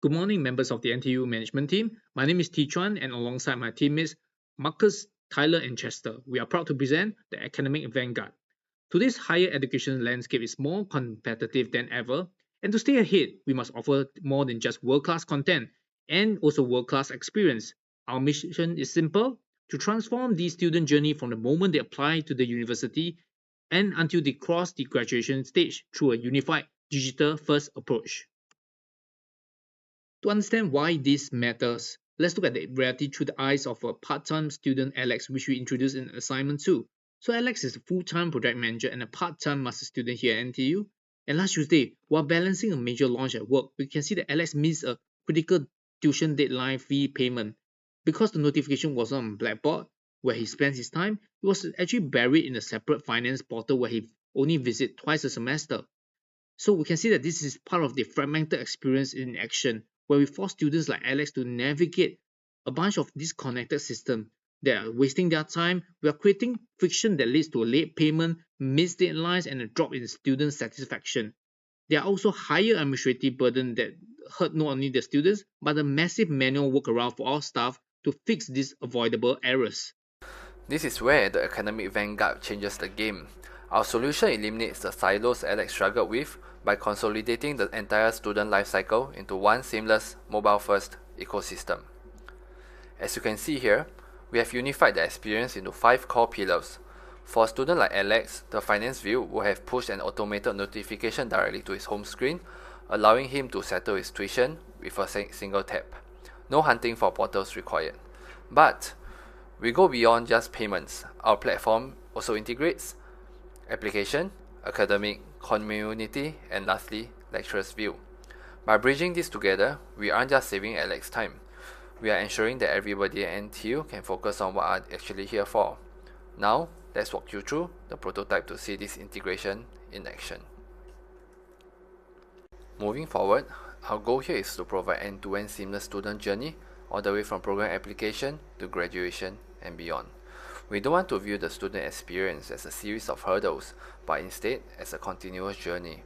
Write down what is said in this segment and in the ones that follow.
Good morning, members of the NTU management team. My name is Tee Chuan, and alongside my teammates Marcus, Tyler, and Chester, we are proud to present the academic vanguard. Today's higher education landscape is more competitive than ever, and to stay ahead, we must offer more than just world class content and also world class experience. Our mission is simple to transform the student journey from the moment they apply to the university and until they cross the graduation stage through a unified digital first approach. To understand why this matters, let's look at the reality through the eyes of a part-time student Alex, which we introduced in assignment 2. So Alex is a full-time project manager and a part-time master student here at NTU. And last Tuesday, while balancing a major launch at work, we can see that Alex missed a critical tuition deadline fee payment. Because the notification wasn't on Blackboard, where he spends his time, it was actually buried in a separate finance portal where he only visits twice a semester. So we can see that this is part of the fragmented experience in action, where we force students like Alex to navigate a bunch of disconnected systems that are wasting their time. We are creating friction that leads to a late payment, missed deadlines, and a drop in student satisfaction. There are also higher administrative burden that hurt not only the students, but the massive manual workaround for our staff to fix these avoidable errors. This is where the academic vanguard changes the game. Our solution eliminates the silos Alex struggled with by consolidating the entire student lifecycle into one seamless mobile-first ecosystem. As you can see here, we have unified the experience into 5 core pillars. For a student like Alex, the finance view will have pushed an automated notification directly to his home screen, allowing him to settle his tuition with a single tap. No hunting for portals required. But we go beyond just payments. Our platform also integrates application, academic, community, and lastly, lecturer's view. By bridging this together, we aren't just saving Alex time. We are ensuring that everybody at NTU can focus on what are actually here for. Now, let's walk you through the prototype to see this integration in action. Moving forward, our goal here is to provide end-to-end seamless student journey all the way from program application to graduation and beyond. We don't want to view the student experience as a series of hurdles, but instead as a continuous journey.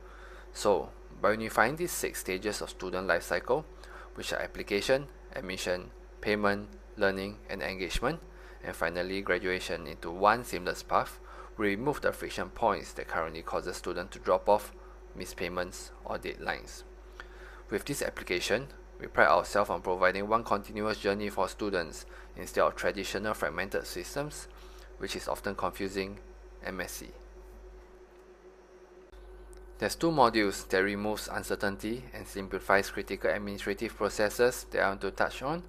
So, by unifying these 6 stages of student life cycle, which are application, admission, payment, learning, and engagement, and finally graduation into one seamless path, we remove the friction points that currently causes students to drop off, miss payments, or deadlines. With this application, we pride ourselves on providing one continuous journey for students instead of traditional fragmented systems, which is often confusing and messy. There's 2 modules that removes uncertainty and simplifies critical administrative processes that I want to touch on,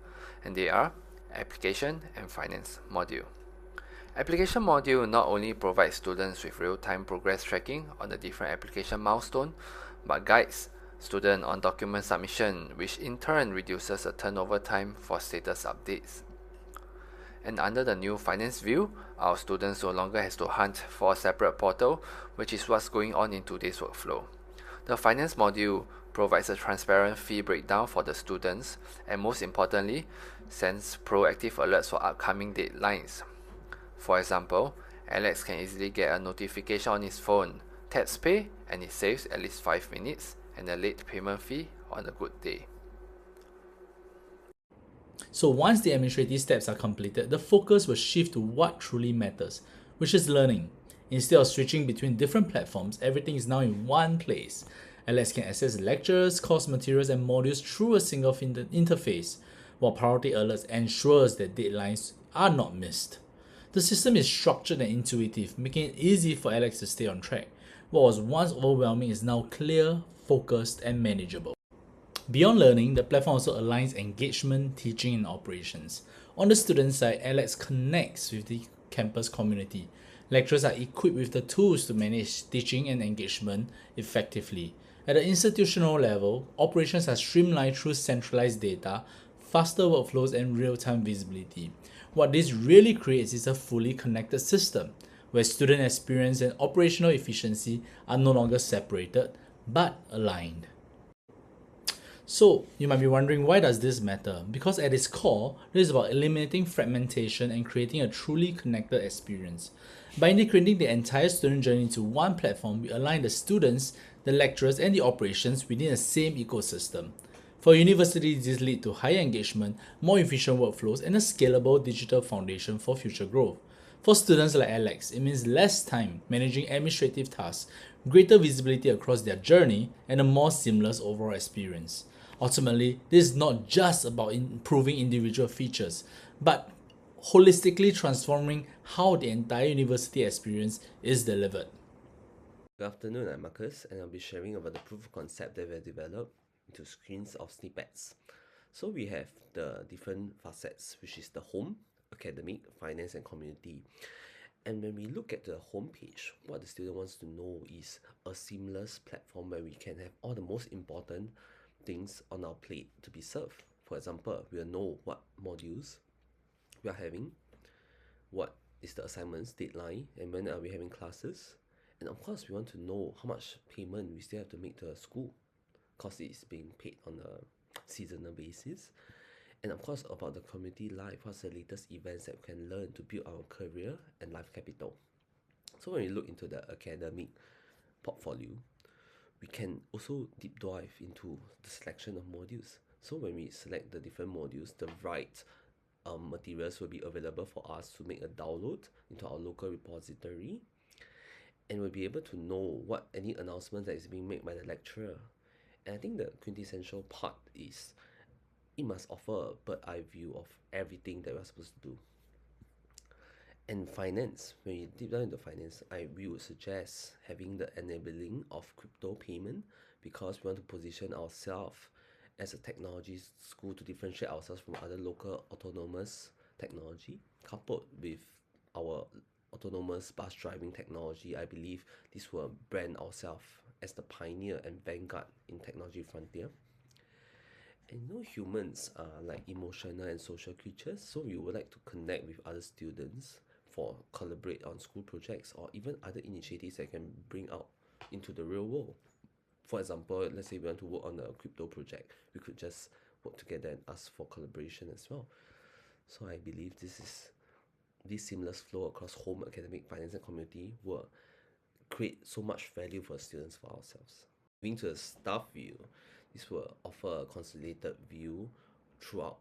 and they are Application and Finance module. Application module not only provides students with real-time progress tracking on the different application milestone, but guides students on document submission, which in turn reduces the turnover time for status updates. And under the new finance view, our students no longer has to hunt for a separate portal, which is what's going on in today's workflow. The finance module provides a transparent fee breakdown for the students, and most importantly, sends proactive alerts for upcoming deadlines. For example, Alex can easily get a notification on his phone, taps pay, and it saves at least 5 minutes and a late payment fee on a good day. So once the administrative steps are completed, the focus will shift to what truly matters, which is learning. Instead of switching between different platforms, everything is now in one place. Alex can access lectures, course materials, and modules through a single interface, while priority alerts ensures that deadlines are not missed. The system is structured and intuitive, making it easy for Alex to stay on track. What was once overwhelming is now clear, focused, and manageable. Beyond learning, the platform also aligns engagement, teaching, and operations. On the student side, Alex connects with the campus community. Lecturers are equipped with the tools to manage teaching and engagement effectively. At the institutional level, operations are streamlined through centralized data, faster workflows, and real-time visibility. What this really creates is a fully connected system, where student experience and operational efficiency are no longer separated, but aligned. So, you might be wondering, why does this matter? Because at its core, this is about eliminating fragmentation and creating a truly connected experience. By integrating the entire student journey into one platform, we align the students, the lecturers, and the operations within the same ecosystem. For universities, this leads to higher engagement, more efficient workflows, and a scalable digital foundation for future growth. For students like Alex, it means less time managing administrative tasks, greater visibility across their journey, and a more seamless overall experience. Ultimately, this is not just about improving individual features, but holistically transforming how the entire university experience is delivered. Good afternoon, I'm Marcus, and I'll be sharing about the proof of concept that we have developed into screens of snippets. So we have the different facets, which is the home, academic, finance, and community. And when we look at the home page, what the student wants to know is a seamless platform where we can have all the most important things on our plate to be served. For example, we'll know what modules we are having, what is the assignments deadline, and when are we having classes. And of course, we want to know how much payment we still have to make to the school, because it's being paid on a seasonal basis. And of course, about the community life, what's the latest events that we can learn to build our career and life capital. So when we look into the academic portfolio, we can also deep dive into the selection of modules. So when we select the different modules, the right materials will be available for us to make a download into our local repository, and we'll be able to know what any announcement that is being made by the lecturer. And I think the quintessential part is it must offer a bird eye view of everything that we're supposed to do. And finance, when you deep down into finance, we would suggest having the enabling of crypto payment, because we want to position ourselves as a technology school to differentiate ourselves from other local autonomous technology, coupled with our autonomous bus driving technology. I believe this will brand ourselves as the pioneer and vanguard in technology frontier. And humans are like emotional and social creatures, so we would like to connect with other students for collaborate on school projects or even other initiatives that can bring out into the real world. For example, let's say we want to work on a crypto project, we could just work together and ask for collaboration as well. So I believe this seamless flow across home, academic, finance, and community will create so much value for students, for ourselves. Moving to the staff view, this will offer a consolidated view throughout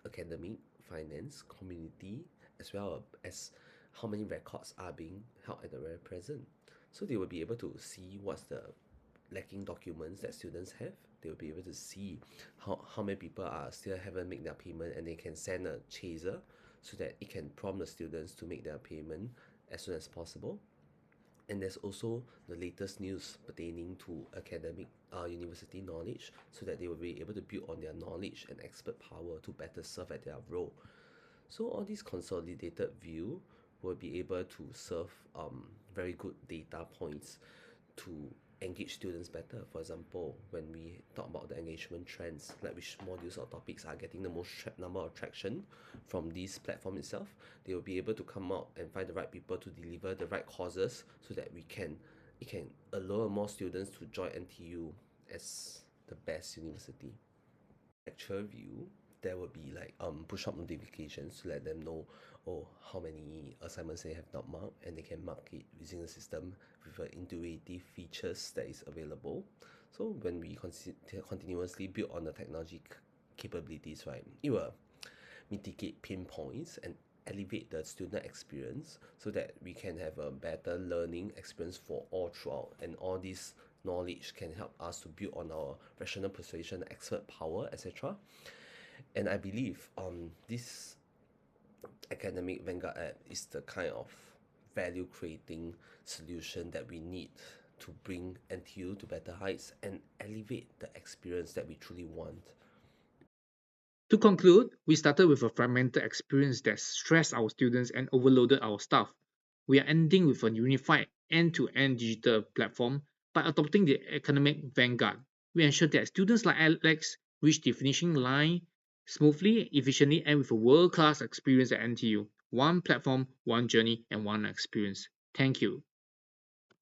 academic, finance, community, as well as how many records are being held at the very present. So they will be able to see what's the lacking documents that students have. They will be able to see how many people are still haven't made their payment, and they can send a chaser so that it can prompt the students to make their payment as soon as possible. And there's also the latest news pertaining to academic university knowledge, so that they will be able to build on their knowledge and expert power to better serve at their role. So all these consolidated view will be able to serve very good data points to engage students better. For example, when we talk about the engagement trends, like which modules or topics are getting the most number of traction from this platform itself, they will be able to come out and find the right people to deliver the right courses, so that it can allure more students to join NTU as the best university. Lecture view, there will be like push up notifications to let them know how many assignments they have not marked, and they can mark it using the system with the intuitive features that is available. So when we continuously build on the technology capabilities, right, it will mitigate pain points and elevate the student experience, so that we can have a better learning experience for all throughout, and all this knowledge can help us to build on our rational persuasion, expert power, etc. And I believe this academic vanguard app is the kind of value creating solution that we need to bring NTU to better heights and elevate the experience that we truly want. To conclude, we started with a fragmented experience that stressed our students and overloaded our staff. We are ending with a unified end-to-end digital platform. By adopting the academic vanguard, we ensure that students like Alex reach the finishing line smoothly, efficiently, and with a world-class experience at NTU. One platform, one journey, and one experience. Thank you.